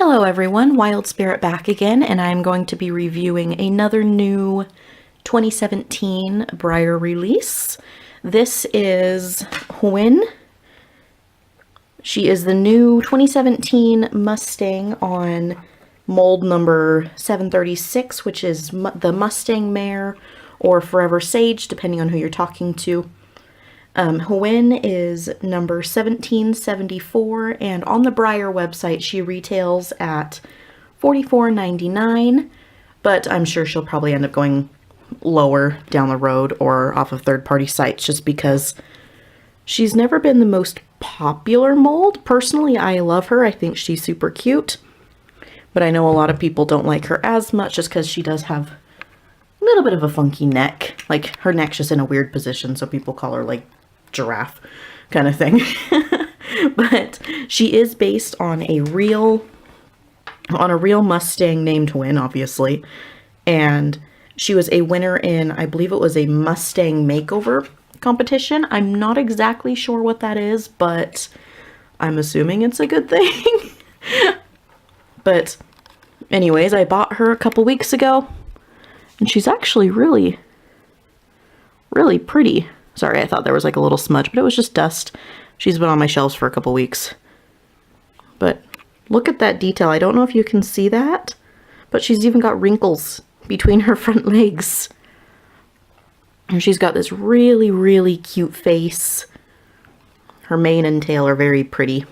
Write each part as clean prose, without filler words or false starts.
Hello everyone, Wild Spirit back again, and I'm going to be reviewing another new 2017 Breyer release. This is Hwin. She is the new 2017 Mustang on mold number 736, which is the Mustang Mare or Forever Sage, depending on who you're talking to. Hwin is number 1774, and on the Breyer website she retails at $44.99, but I'm sure she'll probably end up going lower down the road or off of third-party sites just because she's never been the most popular mold. Personally, I love her. I think she's super cute, but I know a lot of people don't like her as much just because she does have a little bit of a funky neck. Like, her neck's just in a weird position, so people call her, like, giraffe kind of thing. But she is based on a real Mustang named Hwin, obviously, and she was a winner in, I believe it was a Mustang makeover competition. I'm not exactly sure what that is, but I'm assuming it's a good thing. But anyways, I bought her a couple weeks ago, and she's actually really pretty. Sorry, I thought there was like a little smudge, but it was just dust. She's been on my shelves for a couple weeks. But look at that detail. I don't know if you can see that, but she's even got wrinkles between her front legs. And she's got this really cute face. Her mane and tail are very pretty.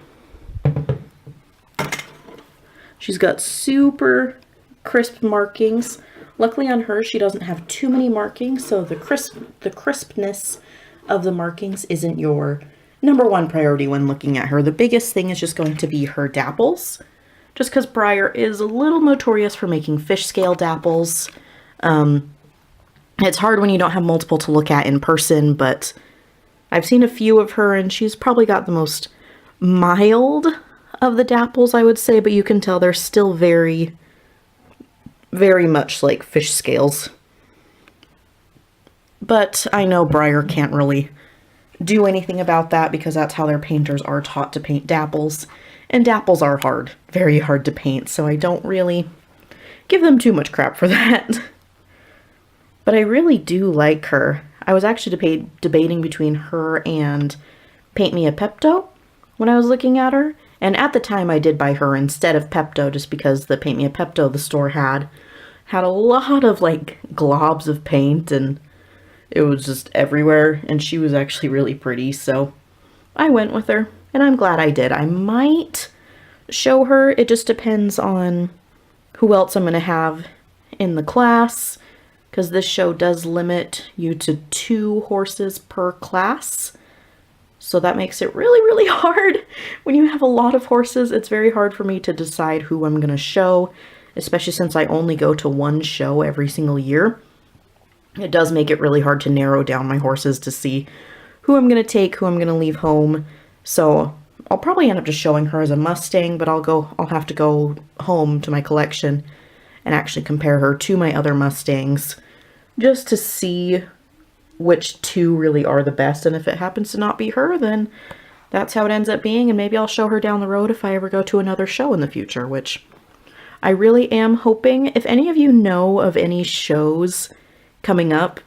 She's got super crisp markings. Luckily on her, she doesn't have too many markings, so the crispness of the markings isn't your number one priority when looking at her. The biggest thing is just going to be her dapples, just because Breyer is a little notorious for making fish scale dapples. It's hard when you don't have multiple to look at in person, but I've seen a few of her, and she's probably got the most mild of the dapples, I would say, but you can tell they're still very much like fish scales. But I know Breyer can't really do anything about that because that's how their painters are taught to paint dapples. And dapples are hard, very hard to paint, so I don't really give them too much crap for that. But I really do like her. I was actually debating between her and Paint Me a Pepto when I was looking at her. And at the time I did buy her instead of Pepto just because the Paint Me a Pepto the store had a lot of like globs of paint and it was just everywhere, and she was actually really pretty, so I went with her, and I'm glad I did. I might show her. It just depends on who else I'm going to have in the class, because this show does limit you to 2 horses per class, so that makes it really hard. When you have a lot of horses, it's very hard for me to decide who I'm going to show, especially since I only go to one show every single year. It does make it really hard to narrow down my horses to see who I'm going to take, who I'm going to leave home. So I'll probably end up just showing her as a Mustang, but I'll have to go home to my collection and actually compare her to my other Mustangs just to see which 2 really are the best. And if it happens to not be her, then that's how it ends up being. And maybe I'll show her down the road if I ever go to another show in the future, which I really am hoping. If any of you know of any shows coming up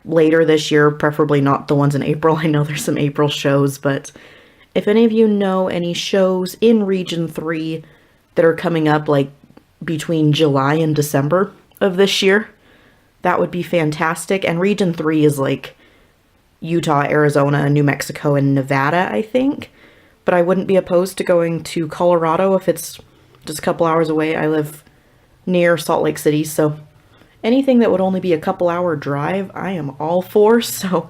later this year, preferably not the ones in April. I know there's some April shows, but if any of you know any shows in Region 3 that are coming up like between July and December of this year, that would be fantastic. And Region 3 is like Utah, Arizona, New Mexico, and Nevada, I think. But I wouldn't be opposed to going to Colorado if it's just a couple hours away. I live near Salt Lake City, so anything that would only be a couple hour drive, I am all for. So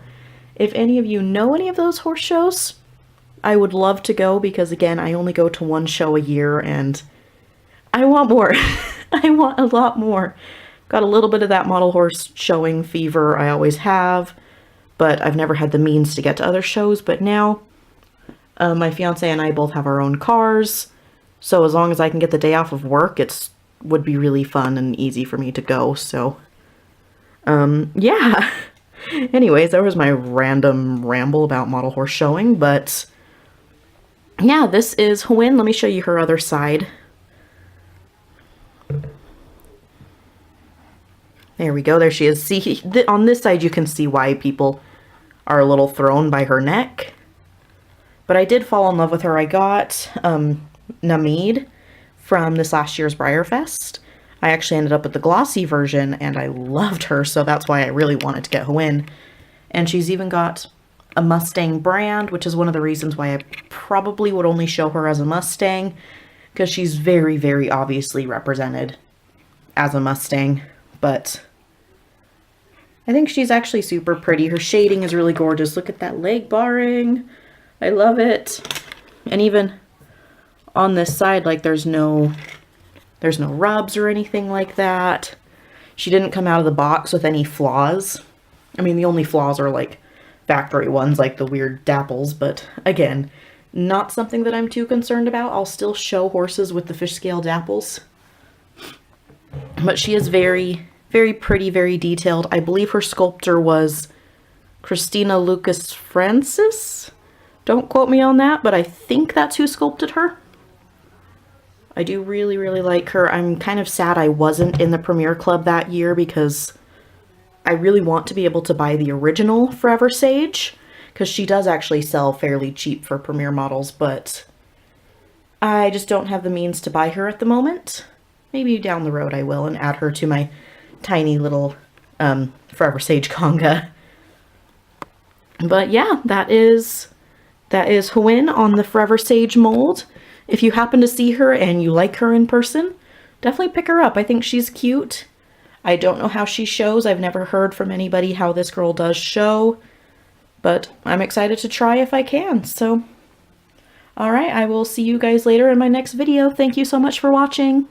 if any of you know any of those horse shows, I would love to go because, again, I only go to one show a year and I want more. I want a lot more. Got a little bit of that model horse showing fever I always have, but I've never had the means to get to other shows. But now my fiance and I both have our own cars, so as long as I can get the day off of work, would be really fun and easy for me to go. So yeah. Anyways, that was my random ramble about model horse showing, but yeah, this is Hwin. Let me show you her other side. There we go. There she is. See, on this side you can see why people are a little thrown by her neck. But I did fall in love with her. I got Namid from this last year's Breyer Fest. I actually ended up with the glossy version, and I loved her, so that's why I really wanted to get Hwin. And she's even got a Mustang brand, which is one of the reasons why I probably would only show her as a Mustang, because she's very, very obviously represented as a Mustang. But I think she's actually super pretty. Her shading is really gorgeous. Look at that leg barring. I love it. And even on this side, like, there's no rubs or anything like that. She didn't come out of the box with any flaws. I mean, the only flaws are like factory ones, like the weird dapples, but again, not something that I'm too concerned about. I'll still show horses with the fish scale dapples. But she is very, very pretty, very detailed. I believe her sculptor was Christina Lucas Francis. Don't quote me on that, but I think that's who sculpted her. I do really, really like her. I'm kind of sad I wasn't in the Premiere Club that year because I really want to be able to buy the original Forever Sage, because she does actually sell fairly cheap for Premiere models, but I just don't have the means to buy her at the moment. Maybe down the road I will, and add her to my tiny little Forever Sage conga. But yeah, that is Hwin on the Forever Sage mold. If you happen to see her and you like her in person, definitely pick her up. I think she's cute. I don't know how she shows. I've never heard from anybody how this girl does show, but I'm excited to try if I can. So, all right, I will see you guys later in my next video. Thank you so much for watching.